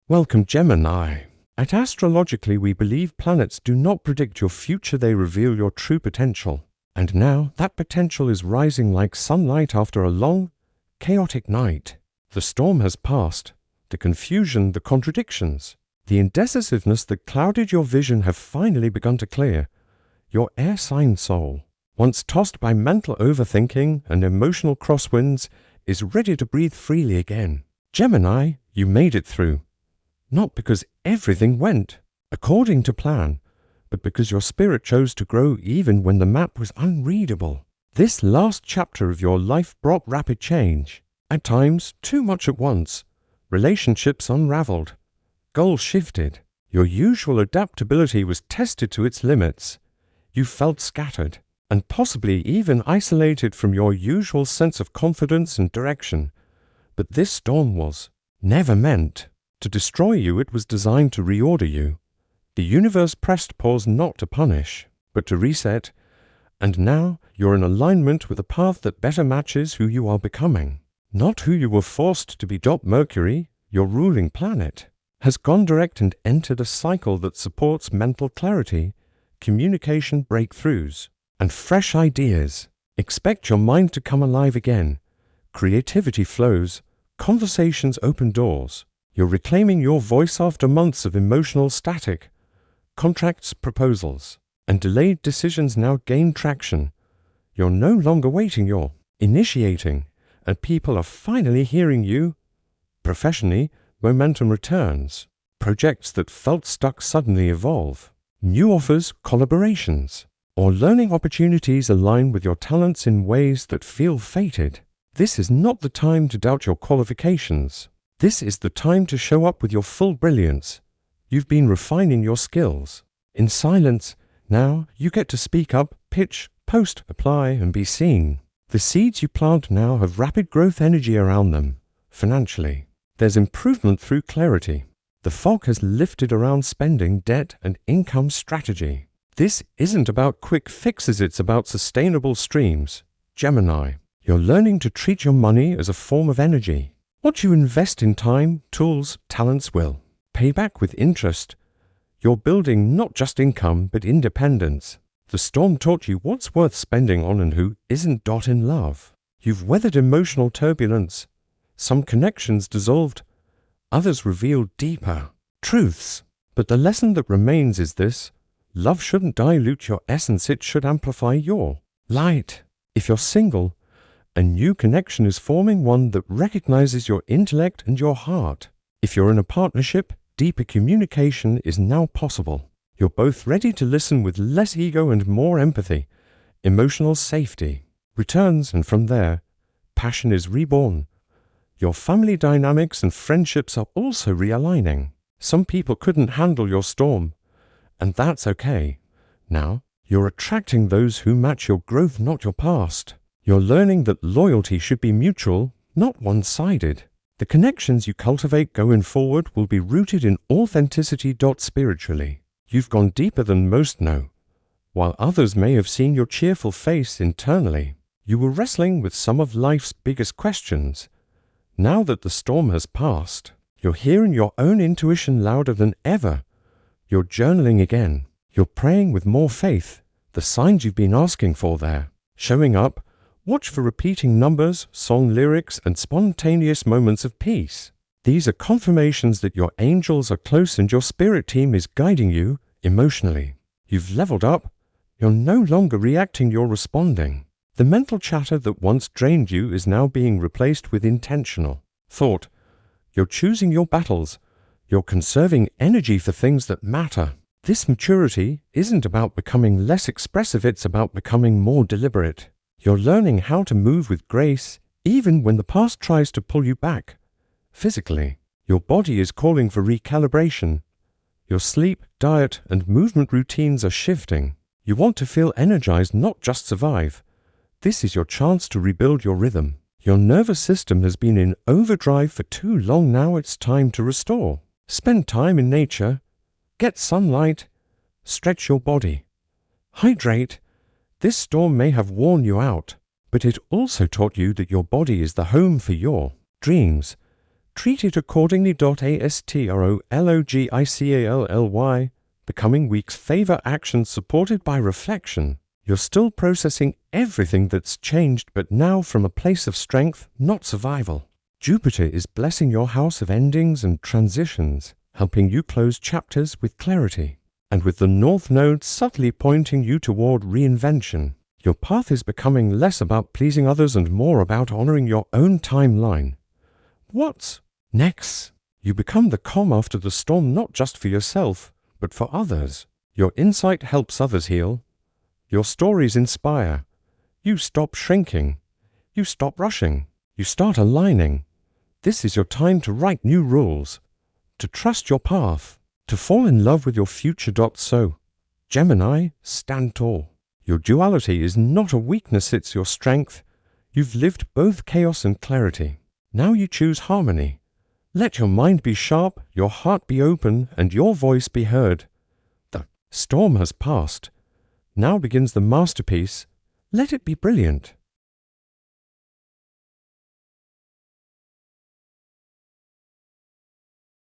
Welcome, Gemini. At Astrologically, we believe planets do not predict your future, they reveal your true potential. And now, that potential is rising like sunlight after a long, chaotic night. The storm has passed. The confusion, the contradictions, the indecisiveness that clouded your vision have finally begun to clear. Your air sign soul, once tossed by mental overthinking and emotional crosswinds, is ready to breathe freely again. Gemini, you made it through. Not because everything went according to plan, but because your spirit chose to grow even when the map was unreadable. This last chapter of your life brought rapid change. At times, too much at once. Relationships unraveled. Goals shifted. Your usual adaptability was tested to its limits. You felt scattered, and possibly even isolated from your usual sense of confidence and direction. But this storm was never meant to destroy you. It was designed to reorder you. The universe pressed pause not to punish, but to reset, and now you're in alignment with a path that better matches who you are becoming. Not who you were forced to be. Mercury, your ruling planet, has gone direct and entered a cycle that supports mental clarity, communication breakthroughs, and fresh ideas. Expect your mind to come alive again. Creativity flows, conversations open doors. You're reclaiming your voice after months of emotional static. Contracts, proposals, and delayed decisions now gain traction. You're no longer waiting, you're initiating, and people are finally hearing you. Professionally, momentum returns. Projects that felt stuck suddenly evolve. New offers, collaborations, or learning opportunities align with your talents in ways that feel fated. This is not the time to doubt your qualifications. This is the time to show up with your full brilliance. You've been refining your skills. In silence, now you get to speak up, pitch, post, apply, and be seen. The seeds you plant now have rapid growth energy around them. Financially, there's improvement through clarity. The fog has lifted around spending, debt, and income strategy. This isn't about quick fixes, it's about sustainable streams. Gemini, you're learning to treat your money as a form of energy. What you invest in time, tools, talents will pay back with interest. You're building not just income, but independence. The storm taught you what's worth spending on and who isn't. In love, you've weathered emotional turbulence. Some connections dissolved, others revealed deeper truths. But the lesson that remains is this: love shouldn't dilute your essence, it should amplify your light. If you're single, a new connection is forming, one that recognizes your intellect and your heart. If you're in a partnership, deeper communication is now possible. You're both ready to listen with less ego and more empathy. Emotional safety returns, and from there, passion is reborn. Your family dynamics and friendships are also realigning. Some people couldn't handle your storm, and that's okay. Now, you're attracting those who match your growth, not your past. You're learning that loyalty should be mutual, not one-sided. The connections you cultivate going forward will be rooted in authenticity. Spiritually, you've gone deeper than most know. While others may have seen your cheerful face internally, you were wrestling with some of life's biggest questions. Now that the storm has passed, you're hearing your own intuition louder than ever. You're journaling again. You're praying with more faith. The signs you've been asking for there, showing up. Watch for repeating numbers, song lyrics, and spontaneous moments of peace. These are confirmations that your angels are close and your spirit team is guiding you emotionally. You've leveled up. You're no longer reacting, you're responding. The mental chatter that once drained you is now being replaced with intentional thought. You're choosing your battles. You're conserving energy for things that matter. This maturity isn't about becoming less expressive, it's about becoming more deliberate. You're learning how to move with grace, even when the past tries to pull you back. Physically, your body is calling for recalibration. Your sleep, diet, and movement routines are shifting. You want to feel energized, not just survive. This is your chance to rebuild your rhythm. Your nervous system has been in overdrive for too long now, it's time to restore. Spend time in nature. Get sunlight. Stretch your body. Hydrate. This storm may have worn you out, but it also taught you that your body is the home for your dreams. Treat it accordingly. Astrologically. The coming weeks favor action supported by reflection. You're still processing everything that's changed, but now from a place of strength, not survival. Jupiter is blessing your house of endings and transitions, helping you close chapters with clarity. And with the North Node subtly pointing you toward reinvention, your path is becoming less about pleasing others and more about honoring your own timeline. What's next? You become the calm after the storm, not just for yourself, but for others. Your insight helps others heal. Your stories inspire. You stop shrinking. You stop rushing. You start aligning. This is your time to write new rules, to trust your path, to fall in love with your future. So, Gemini, stand tall. Your duality is not a weakness, it's your strength. You've lived both chaos and clarity. Now you choose harmony. Let your mind be sharp, your heart be open, and your voice be heard. The storm has passed. Now begins the masterpiece. Let it be brilliant.